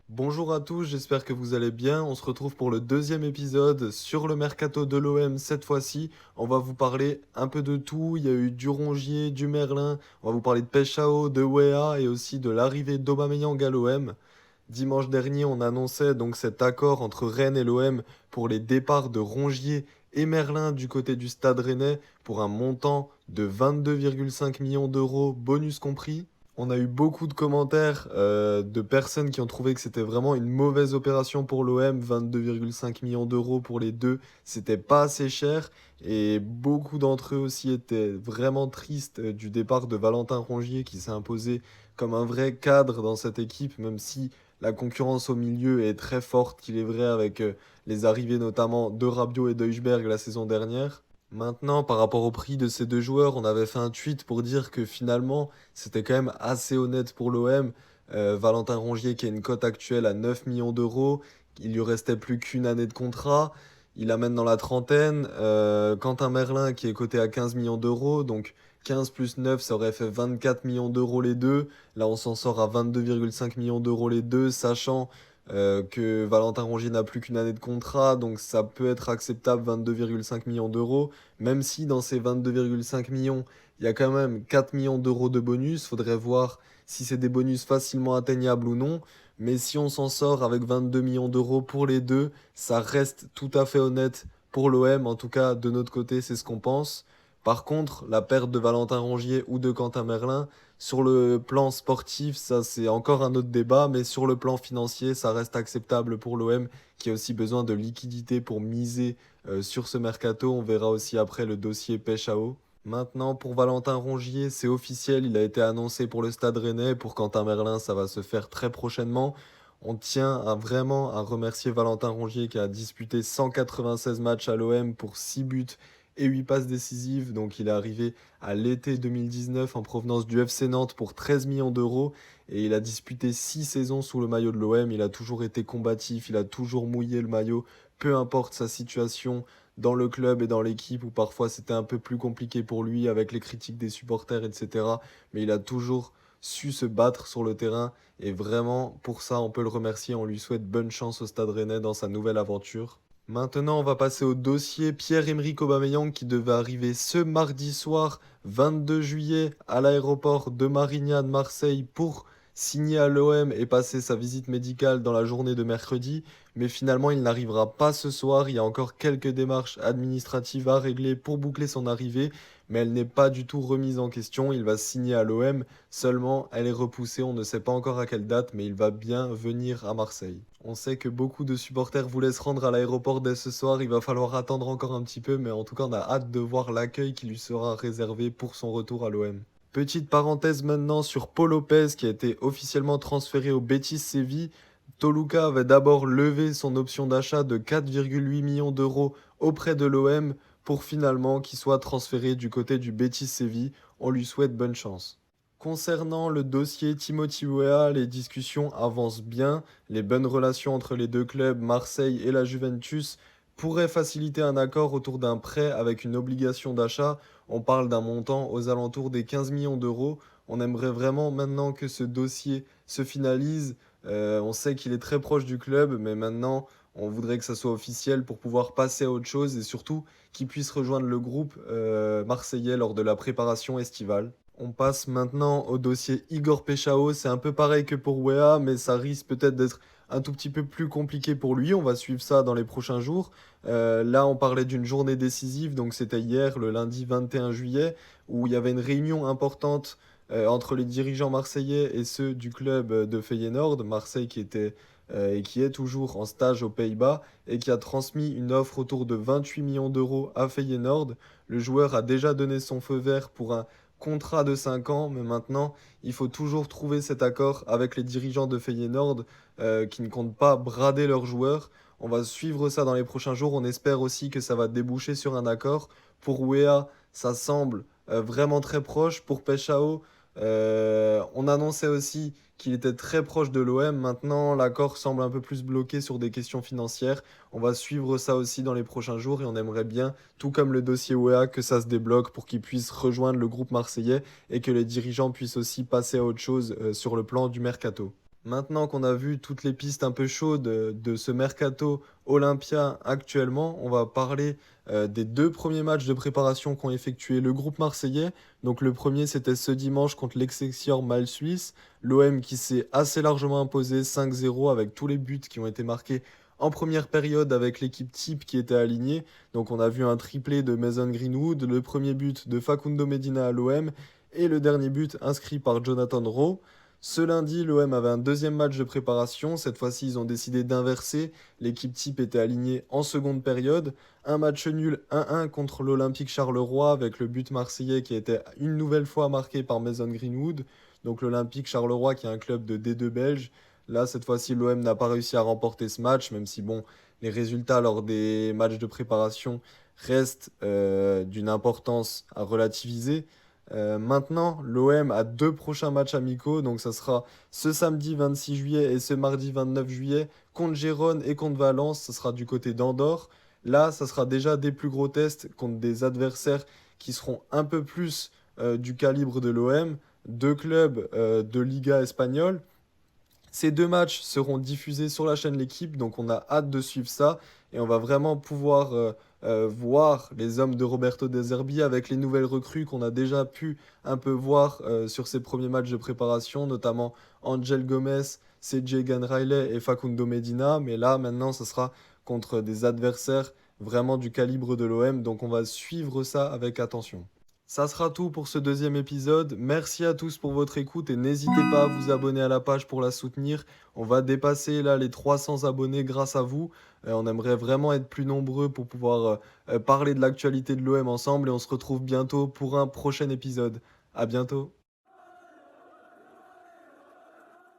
Bonjour à tous, j'espère que vous allez bien. On se retrouve pour le deuxième épisode sur le mercato de l'OM. Cette fois-ci, on va vous parler un peu de tout. Il y a eu du Rongier, du Merlin. On va vous parler de Peshao, de Wea et aussi de l'arrivée d'Aubameyang à l'OM. Dimanche dernier, on annonçait donc cet accord entre Rennes et l'OM pour les départs de Rongier et Merlin du côté du Stade Rennais pour un montant de 22,5 millions d'euros, bonus compris. On a eu beaucoup de commentaires de personnes qui ont trouvé que c'était vraiment une mauvaise opération pour l'OM, 22,5 millions d'euros pour les deux, c'était pas assez cher. Et beaucoup d'entre eux aussi étaient vraiment tristes du départ de Valentin Rongier qui s'est imposé comme un vrai cadre dans cette équipe, même si la concurrence au milieu est très forte, qu'il est vrai, avec les arrivées notamment de Rabiot et d'Heuchberg la saison dernière. Maintenant, par rapport au prix de ces deux joueurs, on avait fait un tweet pour dire que finalement, c'était quand même assez honnête pour l'OM. Valentin Rongier qui a une cote actuelle à 9 millions d'euros, il lui restait plus qu'une année de contrat, il amène dans la trentaine. Quentin Merlin qui est coté à 15 millions d'euros, donc 15 plus 9, ça aurait fait 24 millions d'euros les deux. Là, on s'en sort à 22,5 millions d'euros les deux, sachant que Valentin Rongier n'a plus qu'une année de contrat, donc ça peut être acceptable 22,5 millions d'euros, même si dans ces 22,5 millions, il y a quand même 4 millions d'euros de bonus. Faudrait voir si c'est des bonus facilement atteignables ou non. Mais si on s'en sort avec 22 millions d'euros pour les deux, ça reste tout à fait honnête pour l'OM. En tout cas, de notre côté, c'est ce qu'on pense. Par contre, la perte de Valentin Rongier ou de Quentin Merlin, sur le plan sportif, ça c'est encore un autre débat, mais sur le plan financier, ça reste acceptable pour l'OM qui a aussi besoin de liquidité pour miser sur ce mercato. On verra aussi après le dossier Peshao. Maintenant, pour Valentin Rongier, c'est officiel, il a été annoncé pour le Stade Rennais. Pour Quentin Merlin, ça va se faire très prochainement. On tient vraiment à remercier Valentin Rongier qui a disputé 196 matchs à l'OM pour 6 buts et 8 passes décisives. Donc il est arrivé à l'été 2019 en provenance du FC Nantes pour 13 millions d'euros et il a disputé 6 saisons sous le maillot de l'OM. Il a toujours été combatif, il a toujours mouillé le maillot, peu importe sa situation dans le club et dans l'équipe où parfois c'était un peu plus compliqué pour lui avec les critiques des supporters, etc. Mais il a toujours su se battre sur le terrain et vraiment pour ça on peut le remercier. On lui souhaite bonne chance au Stade Rennais dans sa nouvelle aventure. Maintenant, on va passer au dossier Pierre-Emerick Aubameyang qui devait arriver ce mardi soir 22 juillet à l'aéroport de Marignane, Marseille pour signer à l'OM et passer sa visite médicale dans la journée de mercredi. Mais finalement, il n'arrivera pas ce soir. Il y a encore quelques démarches administratives à régler pour boucler son arrivée, mais elle n'est pas du tout remise en question. Il va signer à l'OM, seulement elle est repoussée. On ne sait pas encore à quelle date, mais il va bien venir à Marseille. On sait que beaucoup de supporters voulaient se rendre à l'aéroport dès ce soir. Il va falloir attendre encore un petit peu, mais en tout cas, on a hâte de voir l'accueil qui lui sera réservé pour son retour à l'OM. Petite parenthèse maintenant sur Paul Lopez qui a été officiellement transféré au Betis Séville. Toluca avait d'abord levé son option d'achat de 4,8 millions d'euros auprès de l'OM pour finalement qu'il soit transféré du côté du Betis Séville. On lui souhaite bonne chance. Concernant le dossier Timothy Weah, les discussions avancent bien. Les bonnes relations entre les deux clubs, Marseille et la Juventus, pourraient faciliter un accord autour d'un prêt avec une obligation d'achat. On parle d'un montant aux alentours des 15 millions d'euros. On aimerait vraiment maintenant que ce dossier se finalise. On sait qu'il est très proche du club, mais maintenant, on voudrait que ça soit officiel pour pouvoir passer à autre chose et surtout qu'il puisse rejoindre le groupe marseillais lors de la préparation estivale. On passe maintenant au dossier Igor Peshao. C'est un peu pareil que pour Wea, mais ça risque peut-être d'être un tout petit peu plus compliqué pour lui. On va suivre ça dans les prochains jours. Là, on parlait d'une journée décisive, donc c'était hier, le lundi 21 juillet, où il y avait une réunion importante entre les dirigeants marseillais et ceux du club de Feyenoord, Marseille qui était et qui est toujours en stage aux Pays-Bas et qui a transmis une offre autour de 28 millions d'euros à Feyenoord. Le joueur a déjà donné son feu vert pour un contrat de 5 ans, mais maintenant, il faut toujours trouver cet accord avec les dirigeants de Feyenoord qui ne comptent pas brader leurs joueurs. On va suivre ça dans les prochains jours. On espère aussi que ça va déboucher sur un accord. Pour Wea, ça semble vraiment très proche. Pour Peshao, on annonçait aussi qu'il était très proche de l'OM. Maintenant, l'accord semble un peu plus bloqué sur des questions financières. On va suivre ça aussi dans les prochains jours et on aimerait bien, tout comme le dossier OEA, que ça se débloque pour qu'il puisse rejoindre le groupe marseillais et que les dirigeants puissent aussi passer à autre chose sur le plan du mercato. Maintenant qu'on a vu toutes les pistes un peu chaudes de ce mercato olympien actuellement, on va parler des deux premiers matchs de préparation qu'ont effectué le groupe marseillais. Donc le premier, c'était ce dimanche contre l'Excelsior Mal Suisse. L'OM qui s'est assez largement imposé 5-0 avec tous les buts qui ont été marqués en première période avec l'équipe type qui était alignée. Donc on a vu un triplé de Mason Greenwood, le premier but de Facundo Medina à l'OM et le dernier but inscrit par Jonathan Rowe. Ce lundi, l'OM avait un deuxième match de préparation. Cette fois-ci, ils ont décidé d'inverser. L'équipe type était alignée en seconde période. Un match nul 1-1 contre l'Olympique Charleroi avec le but marseillais qui a été une nouvelle fois marqué par Mason Greenwood. Donc l'Olympique Charleroi qui est un club de D2 belge. Là, cette fois-ci, l'OM n'a pas réussi à remporter ce match, même si bon, les résultats lors des matchs de préparation restent d'une importance à relativiser. Maintenant, l'OM a deux prochains matchs amicaux, donc ça sera ce samedi 26 juillet et ce mardi 29 juillet contre Gérone et contre Valence, ça sera du côté d'Andorre. Là, ça sera déjà des plus gros tests contre des adversaires qui seront un peu plus du calibre de l'OM, deux clubs de Liga espagnole. Ces deux matchs seront diffusés sur la chaîne L'équipe, donc on a hâte de suivre ça et on va vraiment pouvoir voir les hommes de Roberto De Zerbi avec les nouvelles recrues qu'on a déjà pu un peu voir sur ces premiers matchs de préparation, notamment Angel Gomez, CJ Riley et Facundo Medina. Mais là, maintenant, ce sera contre des adversaires vraiment du calibre de l'OM, donc on va suivre ça avec attention. Ça sera tout pour ce deuxième épisode. Merci à tous pour votre écoute et n'hésitez pas à vous abonner à la page pour la soutenir. On va dépasser là les 300 abonnés grâce à vous. On aimerait vraiment être plus nombreux pour pouvoir parler de l'actualité de l'OM ensemble et on se retrouve bientôt pour un prochain épisode. À bientôt.